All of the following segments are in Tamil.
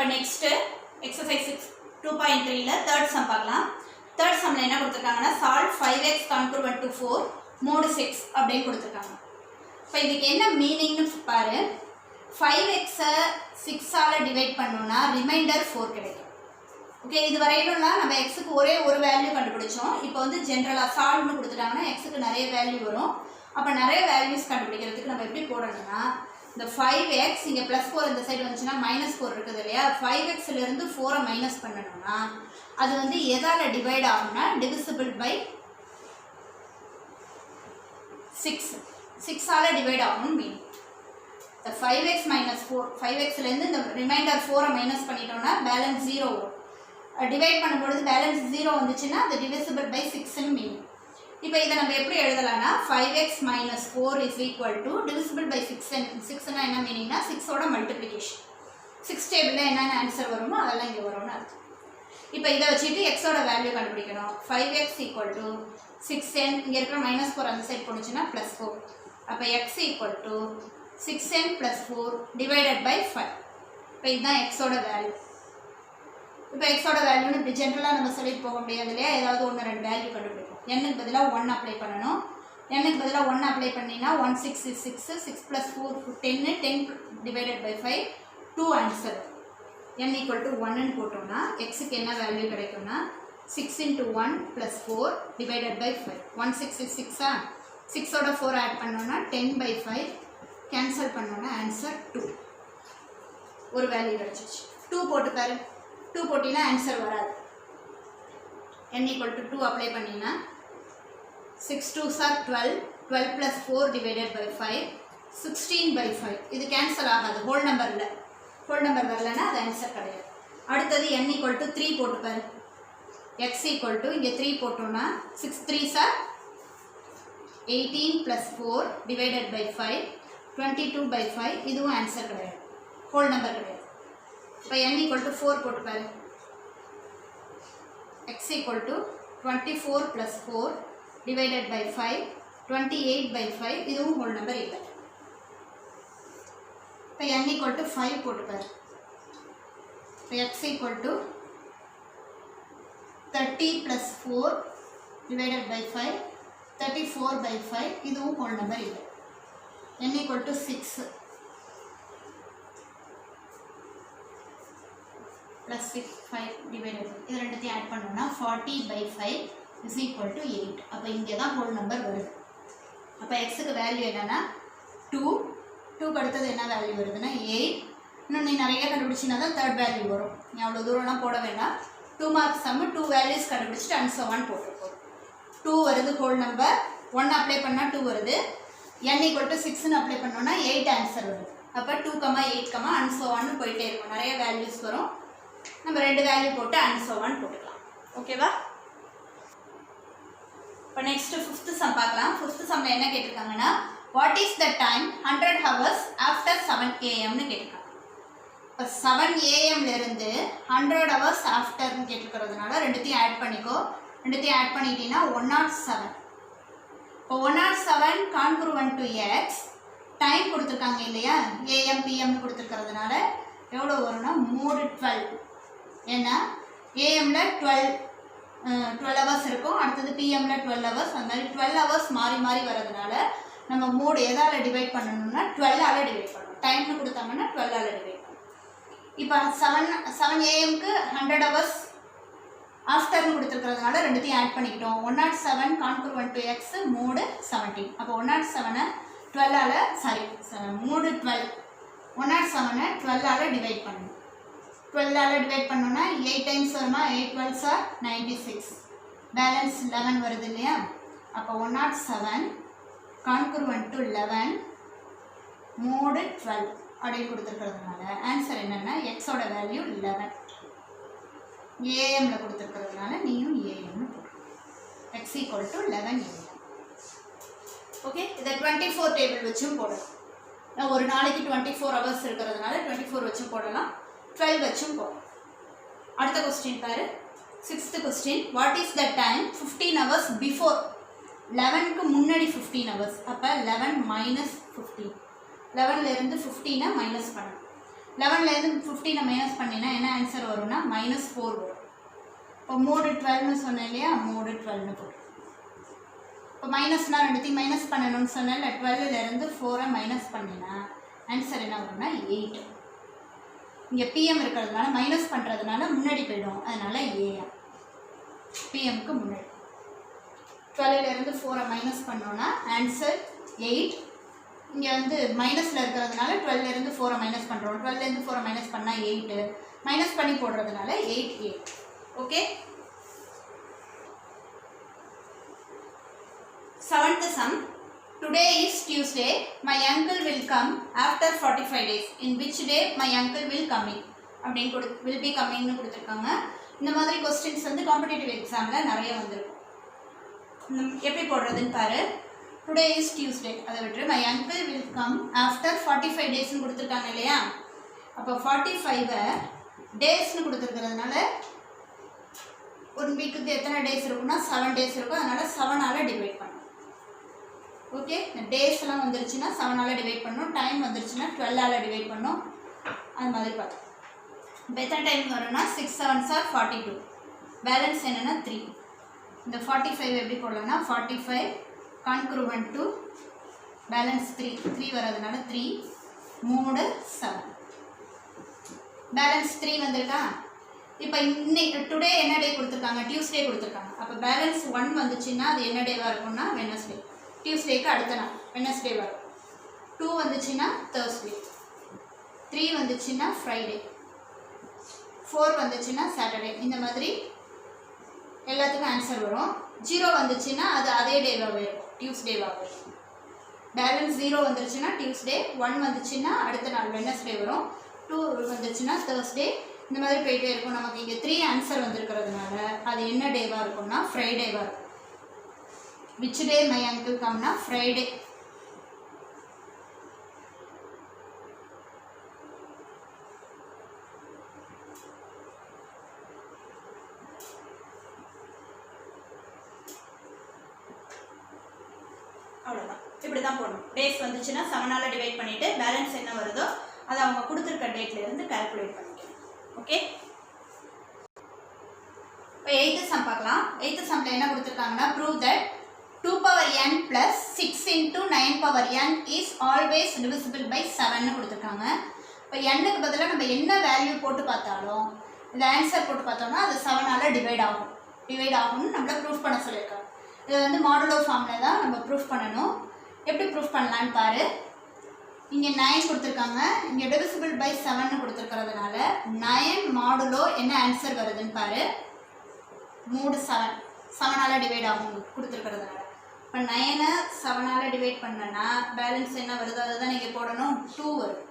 இப்போ நெக்ஸ்ட் எக்ஸசைஸ் 2.3ல தேர்ட் சம் பார்க்கலாம். தேர்ட் சம்மில் என்ன கொடுத்துருக்காங்கன்னா சால்வ் 5x கான்குர்வன்ட் டு 4 மோடு 6 அப்படின்னு கொடுத்துருக்காங்க. இப்போ இதுக்கு என்ன மீனிங்னு பாரு. 5xஐ 6ஆல் டிவைட் பண்ணோன்னா ரிமைண்டர் 4 கிடைக்கும். ஓகே, இது வரையிலும்லாம் நம்ம எக்ஸுக்கு ஒரே ஒரு வேல்யூ கண்டுபிடிச்சோம். இப்போ வந்து ஜென்ரலாக சால்வ்னு கொடுத்துட்டாங்கன்னா எக்ஸுக்கு நிறைய வேல்யூ வரும். அப்போ நிறைய வேல்யூஸ் கண்டுபிடிக்கிறதுக்கு நம்ம எப்படி போடணும்னா, இந்த 5x இங்கே +4 இந்த சைடு வந்துச்சுன்னா -4 இருக்குது இல்லையா, 5xலேருந்து 4ஐ மைனஸ் பண்ணணும்னா அது வந்து எதால் டிவைட் ஆகும்னா டிவிசிபிள் பை 6ஆல் டிவைட் ஆகும்னு மீனிங். இந்த 5x - 4 5xலேருந்து இந்த ரிமைண்டர் 4ஐ மைனஸ் பண்ணிட்டோம்னா பேலன்ஸ் 0 வரும். டிவைட் பண்ணும்பொழுது பேலன்ஸ் 0 வந்துச்சுன்னா அது டிவிசிபிள் பை 6ன்னு மீனிங். இப்போ இதை நம்ம எப்படி எழுதலாம்னா 5x - 4 is equal to divisible by 6னா என்ன மீனிங்னா 6ஓட மல்டிப்ளிகேஷன். 6 டேபிளில் என்னென்ன ஆன்சர் வருமோ அதெல்லாம் இங்கே வரும்னு அர்த்தம். இப்போ இதை வச்சுட்டு எக்ஸோட வேல்யூ கண்டுபிடிக்கணும். 5x ஈக்குவல் டு 6n, இங்கே இருக்கிற -4 அந்த சைட் போணுச்சுன்னா +4. அப்போ x equal to 6n + 4 divided by 5. இப்போ இதுதான் எக்ஸோட வேல்யூ. இப்போ எக்ஸோட வேல்யூன்னு இப்படி ஜென்ரலாக நம்ம சொல்லிட்டு போக முடியாது இல்லையா, ஏதாவது 1-2 வேல்யூ கண்டுபிடிக்கும். n-க்கு பதிலாக 1 அப்ளை பண்ணணும். n-க்கு பதிலாக 1 அப்ளை பண்ணினா 1 6 is 6, 6 + 4 10, 10 divided by 5 2 answer. n equal to 1ன்னு போட்டோம்னா எக்ஸுக்கு என்ன வேல்யூ கிடைக்கும்னா 6 × 1 + 4 டிவைடட் பை 5. 1 6 is 6ஆ, 6ஓட 4 ஆட் பண்ணோன்னா 10/5 கேன்சல் பண்ணோன்னா ஆன்சர் 2. ஒரு வேல்யூ கிடச்சிச்சு. 2 போட்டு பாரு. 2 போட்டினா ஆன்சர் வராது. n ஈக்குவல் டு 2 அப்ளை பண்ணினா 6 2s are 12, 12 + 4 டிவைடட் பை 5 16/5. இது கேன்சல் ஆகாது, ஹோல் நம்பர் இல்லை. ஹோல் நம்பர் வரலன்னா அது ஆன்சர் கிடையாது. அடுத்தது n ஈக்குவல் டு 3 போட்டு பாரு. x ஈக்குவல் டு இங்கே 3 போட்டோன்னா 6 3s are 18 + 4 டிவைடட் பை 5 22/5. இதுவும் ஆன்சர் கிடையாது, ஹோல் நம்பர் கிடையாது. இப்போ n ஈக்குவல் டு 4 போட்டு பாரு. x equal to 24 + 4 divided by 5 28/5. இதுவும் ஹோல் நம்பர் இல்லை. இப்போ n ஈக்குவல் டு 5 போட்டு பாரு. இப்போ x equal to 30 + 4 divided by 5 34/5. இதுவும் ஹோல் நம்பர் இல்லை. n equal to 6 + 6 5 divided. இது ரெண்டுத்தையும் ஆட் பண்ணோம்னா 40/5 இஸ் ஈக்குவல் டு 8. அப்போ இங்கே தான் ஹோல் நம்பர் வருது. அப்போ எக்ஸுக்கு வேல்யூ என்னென்னா 2. 2க்கு அடுத்தது என்ன வேல்யூ வருதுன்னா 8. இன்னும் நீ நிறைய கண்டுபிடிச்சினா தான் தேர்ட் வேல்யூ வரும். நீ அவ்வளோ தூரம்லாம் போட வேண்டாம். 2 மார்க்ஸ் சம்மு 2 வேல்யூஸ் கண்டுபிடிச்சிட்டு அன்சோவான்னு போட்டுருப்போம். 2 வருது ஹோல் நம்பர். 1 அப்ளை பண்ணால் 2 வருது. n ஈக்குவல் டு 6ன்னு அப்ளை பண்ணோன்னா 8 ஆன்சர் வருது. அப்போ 2, 8, அன்சோவான்னு போயிட்டே இருக்கும். நிறைய வேல்யூஸ் வரும். நம்ம 2 வேல்யூ போட்டு அன்சோவான்னு போட்டுக்கலாம். ஓகேவா? இப்போ நெக்ஸ்ட் 5th சம் பார்க்கலாம். 5th சம்மில் என்ன கேட்டிருக்காங்கன்னா what is the time 100 hours after 7 AM கேட்டிருக்காங்க. இப்போ 7 AM-லேருந்து 100 hours ஆஃப்டர்னு கேட்டிருக்கிறதுனால ரெண்டுத்தையும் ஆட் பண்ணிக்கோ. ரெண்டுத்தையும் ஆட் பண்ணிட்டீங்கன்னா 107. இப்போ 107 கான்குர்வன்ட் டு எக்ஸ். டைம் கொடுத்துருக்காங்க இல்லையா, AM PM கொடுத்துருக்கிறதுனால எவ்வளோ வரும்னா மோடு 12. ஏன்னா ஏஎம்மில் 12 hours இருக்கும், அடுத்தது பிஎம்மில் 12 hours. அந்த மாதிரி 12 hours மாறி மாறி வரதுனால நம்ம மோடு எதால் டிவைட் பண்ணணும்னா 12ஆல் டிவைட் பண்ணணும். டைம்னு கொடுத்தாங்கன்னா 12ஆல் டிவைட் பண்ணணும். இப்போ 7 AM-க்கு 100 hours ஆஃப்டர்னு கொடுத்துருக்கிறதுனால ரெண்டுத்தையும் ஆட் பண்ணிக்கிட்டோம். 107 கான்குர்வன்ட் டு எக்ஸ் மோடு 17. அப்போ 107-ஐ 12ஆல் மோடு 12 107-ஐ 12ஆல் டிவைட் பண்ணணும். 12ஆல் டிவைட் பண்ணோன்னா 8 டைம்ஸ் வருமா, 8 12s are 96. பேலன்ஸ் 11 வருது இல்லையா. அப்போ 107 கான்குர்வன்ட் டு 11 மோடு 12 அப்படின்னு கொடுத்துருக்கிறதுனால ஆன்சர் என்னென்னா எக்ஸோட வேல்யூ 11. ஏஎம்மில் கொடுத்துருக்கிறதுனால நீயும் ஏஎம்னு போட்டுருக்கோம். X equal to 11 AM. Okay, இதை 24 டேபிள் வச்சும் போடலாம். ஒரு நாளைக்கு 24 hours இருக்கிறதுனால 24 வச்சும் போடலாம், 12 வச்சும் போடலாம். அடுத்த கொஸ்டின் பாரு. 6th question what is the time 15 hours before 11க்கு முன்னாடி 15 hours. அப்போ 11 - 15. 11லேருந்து 15-ஐ மைனஸ் பண்ணணும். 11லேருந்து 15 மைனஸ் பண்ணினா என்ன ஆன்சர் வரும்னா -4 வரும். இப்போ மோடு 12னு சொன்னேன் இல்லையா, மோடு 12னு போட்டு இப்போ மைனஸ்னா ரெண்டுத்தையும் மைனஸ் பண்ணணும்னு சொன்னேன். 12லேருந்து 4 மைனஸ் பண்ணினா ஆன்சர் என்ன வரும்னா 8. இங்கே பிஎம் இருக்கிறதுனால மைனஸ் பண்ணுறதுனால முன்னாடி போயிடும், அதனால ஏஎம் பிஎம்க்கு முன்னாடி. 12லேருந்து 4 மைனஸ் பண்ணோன்னா ஆன்சர் 8. இங்கே வந்து மைனஸில் இருக்கிறதுனால 12லேருந்து 4 மைனஸ் பண்ணுறோம். 12லேருந்து 4 மைனஸ் பண்ணால் 8, மைனஸ் பண்ணி போடுறதுனால 8. Okay. 7th sum. Today is Tuesday. My uncle will come after 45 days. In which day my uncle will coming? அப்படின்னு will be comingனு கொடுத்துருக்காங்க. இந்த மாதிரி கொஸ்டின்ஸ் வந்து காம்படிட்டிவ் எக்ஸாமில் நிறைய வந்திருக்கும். எப்படி போடுறதுன்னு பாரு. டுடே இஸ் டியூஸ்டே, அதை விட்டு my uncle will come after 45 டேஸ்னு கொடுத்துருக்காங்க இல்லையா. அப்போ 45 டேஸ்னு கொடுத்துருக்கிறதுனால ஒரு வீக்குக்கு எத்தனை டேஸ் இருக்குன்னா 7 டேஸ் இருக்கும். அதனால் 7ஆல் டிவைட் பண்ணணும். ஓகே, இந்த டேஸ்லாம் வந்துருச்சுன்னா 7ஆல் டிவைட் பண்ணணும். டைம் வந்துருச்சுன்னா 12ஆல் டிவைட் பண்ணணும். அது மாதிரி பார்த்தோம். இப்போ எத்தனை டைம் வரும்னா 6 7s are 42. பேலன்ஸ் என்னென்னா 3. இந்த 45 எப்படி போடலாம்னா 45 கான்க்ரூவன்ட் டு பேலன்ஸ் 3 வரதுனால 3 3 7 பேலன்ஸ் 3 வந்திருக்கா. இப்போ இன்னைக்கு டுடே என்ன டே கொடுத்துருக்காங்க, டியூஸ்டே கொடுத்துருக்காங்க. அப்போ பேலன்ஸ் 1 வந்துச்சுன்னா அது என்ன டேவாக இருக்கும்னா வெனஸ்டே. டியூஸ்டேக்கு அடுத்த நாள் வெனஸ்டே வரும். 2 வந்துச்சுன்னா தேர்ஸ்டே, 3 வந்துச்சுன்னா ஃப்ரைடே, 4 வந்துச்சுன்னா சாட்டர்டே. இந்த மாதிரி எல்லாத்துக்கும் ஆன்சர் வரும். 0 வந்துச்சுன்னா அது அதே டேவாகவே இருக்கும், டியூஸ்டேவாகவே. பேலன்ஸ் 0 வந்துருச்சுன்னா டியூஸ்டே, 1 வந்துச்சுன்னா அடுத்த நாள் வெனஸ்டே வரும், 2 வந்துச்சுன்னா தேர்ஸ்டே. இந்த மாதிரி போயிட்டே இருக்கும். நமக்கு இங்கே 3 ஆன்சர் வந்துருக்கிறதுனால அது என்ன டேவாக இருக்கும்னா ஃப்ரைடேவாக இருக்கும். விச் டே மை அங்கிள் கம்னா ஃப்ரைடே. அவ்வளோதான், இப்படி தான் போடணும். டேஸ் வந்துச்சுன்னா 7ஆல் டிவைட் பண்ணிவிட்டு பேலன்ஸ் என்ன வருதோ அதை அவங்க கொடுத்துருக்க டேட்லேருந்து கால்குலேட் பண்ணிக்கணும். ஓகே. இப்போ 8th சம் பார்க்கலாம். 8th சம்மில் என்ன கொடுத்துருக்காங்கன்னா prove that 2 power n plus 6 into 9 power n is always divisible by 7னு கொடுத்துருக்காங்க. இப்போ n-க்கு பதிலாக நம்ம என்ன வேல்யூ போட்டு பார்த்தாலும் இந்த ஆன்சர் போட்டு பார்த்தோம்னா அது 7ஆல் டிவைட் ஆகும்னு நம்மளை ப்ரூஃப் பண்ண சொல்லியிருக்காங்க. இதை வந்து மாடுலோ ஃபார்மில் தான் நம்ம ப்ரூஃப் பண்ணணும். எப்படி ப்ரூஃப் பண்ணலான்னு பாரு. இங்கே 9 கொடுத்துருக்காங்க, இங்கே டிவிசிபிள் பை 7னு கொடுத்துருக்கிறதுனால 9 மாடுலோ என்ன ஆன்சர் வருதுன்னு பாரு. 3 7 7ஆல் டிவைட் ஆகும் கொடுத்துருக்கிறதுனால. இப்போ 9 7ஆல் டிவைட் பண்ணனா பேலன்ஸ் என்ன வருதோ அதுதான் நீங்கள் போடணும். 2 வரும்.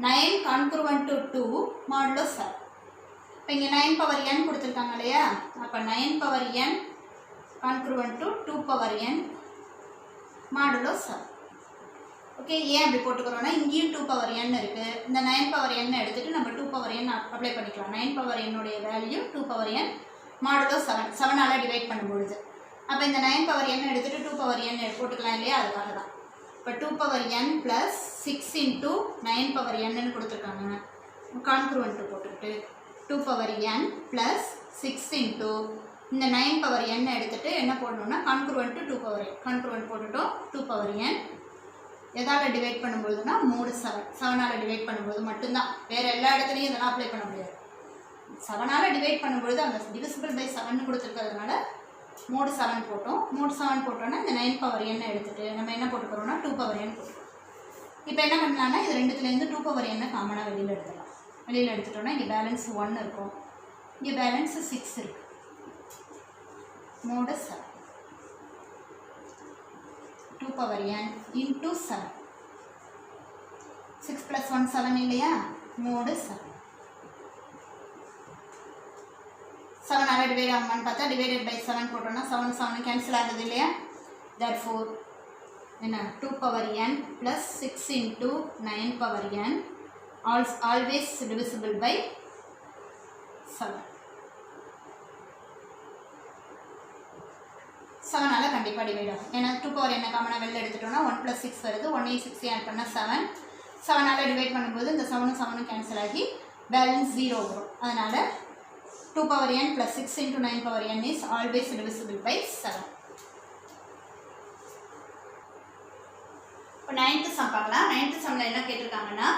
9 கான்க்ரூவன்ட் டு 2 மாடுலோ 7. இப்போ இங்கே 9 power n கொடுத்துருக்காங்க இல்லையா. அப்போ 9 power n congruent to 2 power n modulo 7. Okay, ஏன் அப்படி போட்டுக்கிறோன்னா இங்கேயும் 2 power n இருக்குது. இந்த 9 power n எடுத்துகிட்டு நம்ம 2 power n அப்ளை பண்ணிக்கலாம். 9 power n உடைய வேல்யூ 2 power n மாடுலோ 7ஆல் டிவைட் பண்ணும்பொழுது. அப்போ இந்த 9 power n எடுத்துகிட்டு 2 power n போட்டுக்கலாம் இல்லையா, அதுக்காக தான். இப்போ 2 power n plus 6 into 9 power n கொடுத்துருக்காங்க. கான்க்ரூவன்ட் போட்டுக்கிட்டு 2 power n ப்ளஸ் 6 into இந்த 9 power n எடுத்துகிட்டு என்ன போடணும்னா கான்க்ரூவன்ட் 2 power n கான்க்ரூவன்ட் போட்டுட்டோம். 2 power n எதால் டிவைட் பண்ணும்போதுனா 3 7 7ஆல் டிவைட் பண்ணும்போது மட்டும்தான். வேறு எல்லா இடத்துலையும் இதெல்லாம் அப்ளை பண்ண முடியாது. 7ஆல் டிவைட் பண்ணும்பொழுது அந்த டிவிசிபிள் பை 7 கொடுத்துருக்கிறதுனால 3 7 போட்டோம். 3 7 போட்டோன்னா இந்த 9 power n எடுத்துகிட்டு நம்ம என்ன போட்டுக்கிறோம்னா 2 power n போட்டுக்கிறோம். இப்போ என்ன பண்ணலான்னா இது ரெண்டுத்துலேருந்து 2 power n காமனாக வெளியில் எடுத்துடலாம். வெளியில் எடுத்துட்டோன்னா இங்கே பேலன்ஸ் 1 இருக்கும், இங்கே பேலன்ஸ் 6 இருக்குது. 3 7 2 power n into 7 6 plus 1 7 இல்லையா. 3 7 7ஆல் டிவைட் ஆகுமான்னு பார்த்தா டிவைடட் பை 7 போட்டோம்னா 7 7 கேன்சல் ஆகுது இல்லையா. therefore என்ன 2 power n plus 6 into 9 power n always divisible by 7. 7ஆல் கண்டிப்பாக டிவைட் ஆகும். ஏன்னா 2 power n காமனாக வெளில எடுத்துட்டோம்னா 1 plus 6 வருது. 1 6 ஆட் பண்ணால் 7 7ஆல் டிவைட் பண்ணும்போது இந்த 7 7 கேன்சல் ஆகி பேலன்ஸ் 0 வரும். அதனால் 2 power n plus 6 into 9 power n is always divisible by 7. இப்போ 9th sum பார்க்கலாம். 9th sumல என்ன கேட்டிருக்காங்கன்னா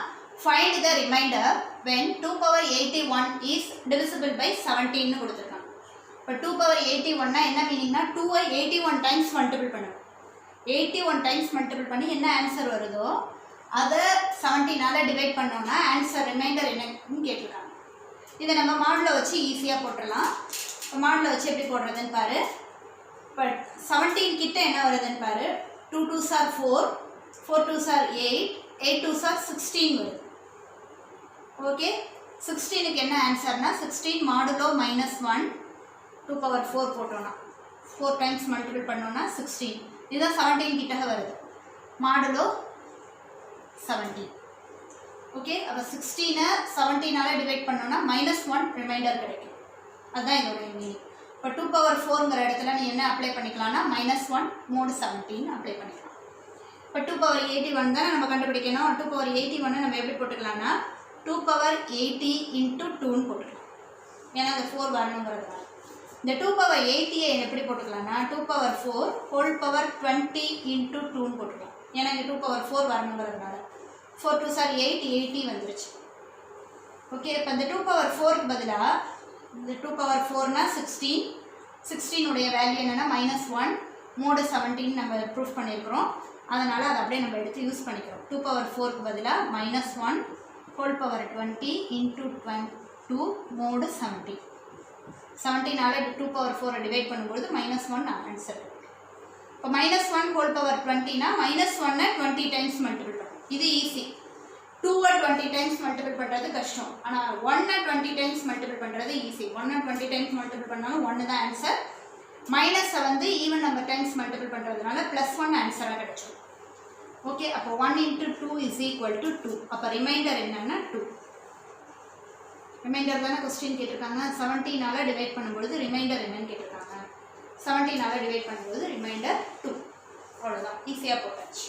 find the remainder when 2 power 81 is divisible by 17 னு கொடுத்திருக்காங்க. இப்போ 2 power 81 என்ன மீனிங்னா 2 ஐ 81 டைம்ஸ் மல்டிபிள் பண்ணணும். 81 டைம்ஸ் மல்டிபிள் பண்ணி என்ன ஆன்சர் வருதோ அதை 17ஆல் டிவைட் பண்ணோம்னா ஆன்சர் ரிமைண்டர் என்னன்னு கேட்டிருக்காங்க. இதை நம்ம மாடலில் வச்சு ஈஸியாக போட்டுடலாம். இப்போ மாடலில் வச்சு எப்படி போடுறதுன்னு பாரு. இப்போ 17 கிட்ட என்ன வருதுன்னு பாரு. 2 2s are 4, 4 2s are 8, 8 2s are 16 வருது. ஓகே, 16க்கு என்ன ஆன்சர்னா 16 மாடுலோ -1 2 power 4 போட்டோம்னா 4 டைம்ஸ் மல்டிபிள் பண்ணோம்னா 16. இதுதான் 17 கிட்ட வருது. மாடுலோ 17. ஓகே, அப்போ 16 17ஆல் டிவைட் பண்ணோம்னா -1 ரிமைண்டர் கிடைக்கும். அதுதான் இதோட மீனிங். இப்போ 2 power 4ங்கிற இடத்துல நீ என்ன அப்ளை பண்ணிக்கலாம்னா -1 mod 17 அப்ளை பண்ணிக்கலாம். இப்போ 2 power 81 தான் நம்ம கண்டுபிடிக்கணும். 2 power 81 நம்ம எப்படி போட்டுக்கலாம்னா 2 power 80 into 2ன்னு போட்டுக்கலாம். ஏன்னா அந்த 4 வரணுங்கிறதுனால. இந்த 2 power 80 எப்படி போட்டுக்கலாம்னா 2 power 4 whole power 20 into 2ன்னு போட்டுக்கலாம். ஏன்னா இங்கே 2 power 4 வரணுங்கிறதுனால 4 2s are 8, 80 வந்துருச்சு. ஓகே, இப்போ இந்த 2 power 4க்கு பதிலாக இந்த 2 power 4னா 16, 16 உடைய வேல்யூ என்னென்னா -1 mod 17 நம்ம ப்ரூஃப் பண்ணியிருக்கிறோம். அதனால் அதை அப்படியே நம்ம எடுத்து யூஸ் பண்ணிக்கிறோம். 2 power 4க்கு பதிலாக -1 whole power 20 into 2 mod 17. 17ஆல் 2 power 4 divide பண்ணும்போது -1 ஆன்சர். இப்போ -1 whole power 20னா -1 20 டைம்ஸ் மல்டிபிள் பண்ணும். இது ஈஸி. 2 20 டைம்ஸ் மல்டிபிள் பண்ணுறது கஷ்டம். ஆனால் 1 20 டைம்ஸ் மல்டிபிள் பண்ணுறது ஈஸி. 1 20 டைம்ஸ் மல்டிபிள் பண்ணாலும் 1 தான் ஆன்சர். மைனஸை வந்து ஈவன் நம்பர் டைம்ஸ் மல்டிபிள் பண்ணுறதுனால +1 ஆன்சராக கிடைச்சிடும். ஓகே, அப்போ 1 into 2 is equal to 2. அப்போ ரிமைண்டர் என்னன்னா 2. ரிமைண்டர் தானே கொஸ்டின் கேட்டிருக்காங்க. 17ஆல் டிவைட் பண்ணும்பொழுது ரிமைண்டர் என்னன்னு கேட்டிருக்காங்க. 17ஆல் டிவைட் பண்ணும்போது ரிமைண்டர் 2. அவ்வளோதான், ஈஸியாக போட்டாச்சு.